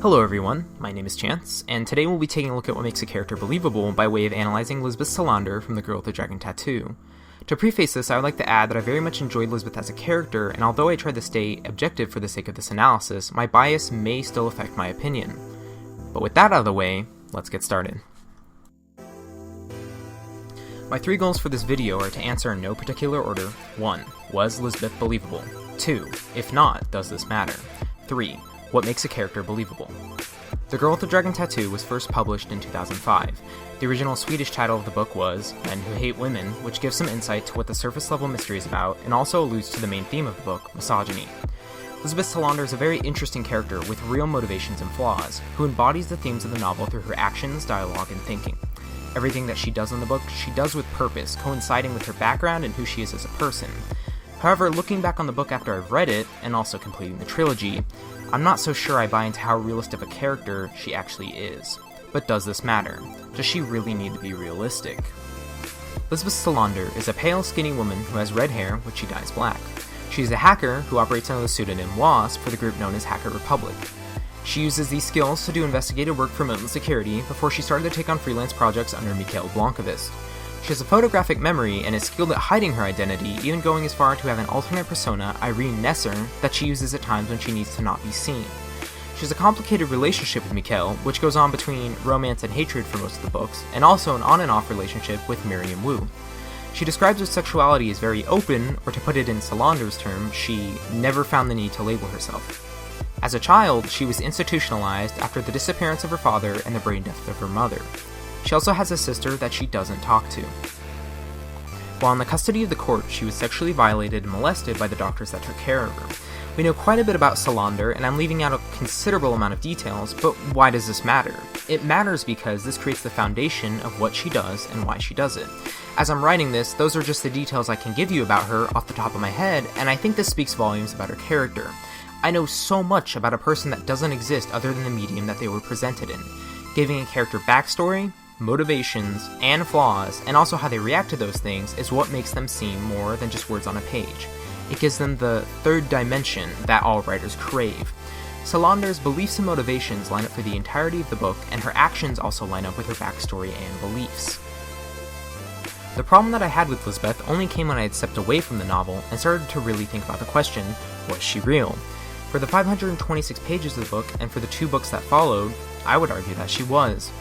Hello everyone, my name is Chance, and today we'll be taking a look at what makes a character believable by way of analyzing Lisbeth Salander from The Girl with the Dragon Tattoo. To preface this, I would like to add that I very much enjoyed Lisbeth as a character, and although I tried to stay objective for the sake of this analysis, my bias may still affect my opinion. But with that out of the way, let's get started. My three goals for this video are to answer in no particular order. 1. Was Lisbeth believable? 2. If not, does this matter? 3. What makes a character believable? The Girl with the Dragon Tattoo was first published in 2005. The original Swedish title of the book was Men Who Hate Women, which gives some insight to what the surface-level mystery is about, and also alludes to the main theme of the book, misogyny. Lisbeth Salander is a very interesting character with real motivations and flaws, who embodies the themes of the novel through her actions, dialogue, and thinking. Everything that she does in the book, she does with purpose, coinciding with her background and who she is as a person. However, looking back on the book after I've read it, and also completing the trilogy, I'm not so sure I buy into how realistic of a character she actually is. But does this matter? Does she really need to be realistic? Lisbeth Salander is a pale, skinny woman who has red hair, which she dyes black. She is a hacker who operates under the pseudonym Wasp for the group known as Hacker Republic. She uses these skills to do investigative work for Mountain Security before she started to take on freelance projects under Mikhail Blankovist. She has a photographic memory and is skilled at hiding her identity, even going as far to have an alternate persona, Irene Nesser, that she uses at times when she needs to not be seen. She has a complicated relationship with Mikhail, which goes on between romance and hatred for most of the books, and also an on and off relationship with Miriam Wu. She describes her sexuality as very open, or to put it in Salander's term, she never found the need to label herself. As a child, she was institutionalized after the disappearance of her father and the brain death of her mother. She also has a sister that she doesn't talk to. While in the custody of the court, she was sexually violated and molested by the doctors that took care of her. We know quite a bit about Salander, and I'm leaving out a considerable amount of details, but why does this matter? It matters because this creates the foundation of what she does and why she does it. As I'm writing this, those are just the details I can give you about her off the top of my head, and I think this speaks volumes about her character. I know so much about a person that doesn't exist other than the medium that they were presented in. Giving a character backstory, motivations, and flaws, and also how they react to those things is what makes them seem more than just words on a page. It gives them the third dimension that all writers crave. Salander's beliefs and motivations line up for the entirety of the book, and her actions also line up with her backstory and beliefs. The problem that I had with Lisbeth only came when I had stepped away from the novel and started to really think about the question, was she real? For the 526 pages of the book, and for the 2 books that followed, I would argue that she was.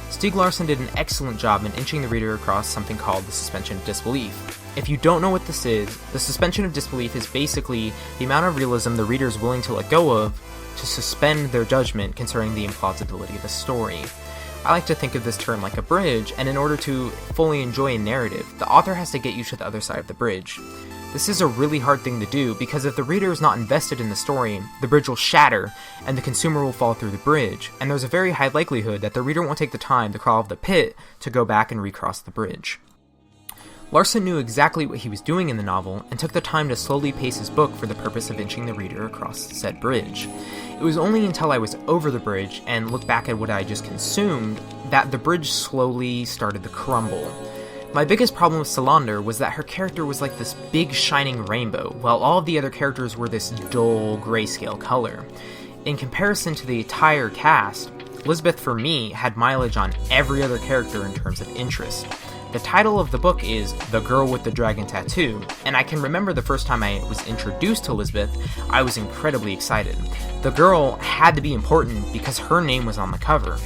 Stieg Larsson did an excellent job in inching the reader across something called the suspension of disbelief. If you don't know what this is, the suspension of disbelief is basically the amount of realism the reader is willing to let go of to suspend their judgment concerning the implausibility of a story. I like to think of this term like a bridge, and in order to fully enjoy a narrative, the author has to get you to the other side of the bridge. This is a really hard thing to do, because if the reader is not invested in the story, the bridge will shatter, and the consumer will fall through the bridge, and there's a very high likelihood that the reader won't take the time to crawl out of the pit to go back and recross the bridge. Larsson knew exactly what he was doing in the novel, and took the time to slowly pace his book for the purpose of inching the reader across said bridge. It was only until I was over the bridge, and looked back at what I just consumed, that the bridge slowly started to crumble. My biggest problem with Salander was that her character was like this big shining rainbow, while all of the other characters were this dull grayscale color. In comparison to the entire cast, Lisbeth for me had mileage on every other character in terms of interest. The title of the book is The Girl with the Dragon Tattoo, and I can remember the first time I was introduced to Lisbeth, I was incredibly excited. The girl had to be important because her name was on the cover.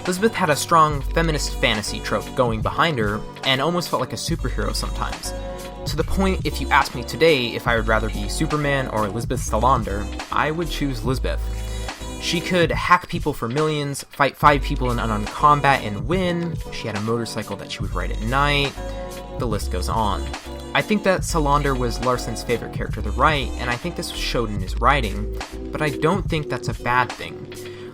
Lisbeth had a strong feminist fantasy trope going behind her, and almost felt like a superhero sometimes. To the point, if you ask me today if I would rather be Superman or Lisbeth Salander, I would choose Lisbeth. She could hack people for millions, fight 5 people in unarmed combat and win, she had a motorcycle that she would ride at night, the list goes on. I think that Salander was Larsson's favorite character to write, and I think this showed in his writing, but I don't think that's a bad thing.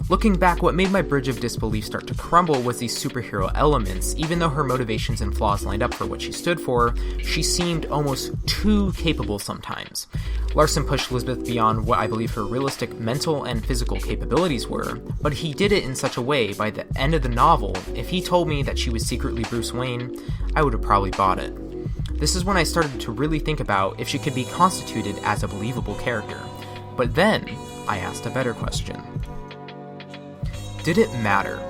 Looking back, what made my bridge of disbelief start to crumble was these superhero elements. Even though her motivations and flaws lined up for what she stood for, she seemed almost too capable sometimes. Larsson pushed Lisbeth beyond what I believe her realistic mental and physical capabilities were, but he did it in such a way, by the end of the novel, if he told me that she was secretly Bruce Wayne, I would have probably bought it. This is when I started to really think about if she could be constituted as a believable character. But then, I asked a better question. Did it matter?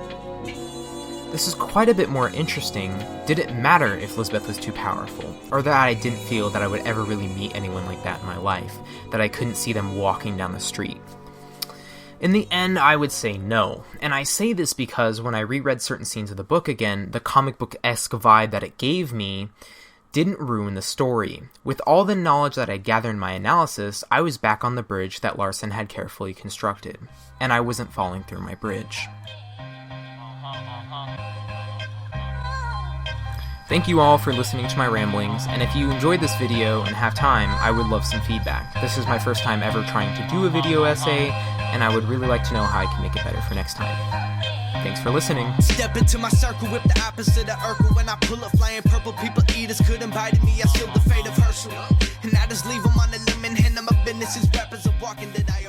This is quite a bit more interesting. Did it matter if Lisbeth was too powerful? Or that I didn't feel that I would ever really meet anyone like that in my life? That I couldn't see them walking down the street? In the end, I would say no. And I say this because when I reread certain scenes of the book again, the comic book-esque vibe that it gave me didn't ruin the story. With all the knowledge that I gathered in my analysis, I was back on the bridge that Larson had carefully constructed. And I wasn't falling through my bridge. Thank you all for listening to my ramblings, and if you enjoyed this video and have time, I would love some feedback. This is my first time ever trying to do a video essay, and I would really like to know how I can make it better for next time. Thanks for listening. Step into my circle with the opposite of Urkel. When I pull up flying purple, people eaters could invite me. I sealed the fate of Herschel, and I just leave them on the limb and hand them my business. Rappers are walking that I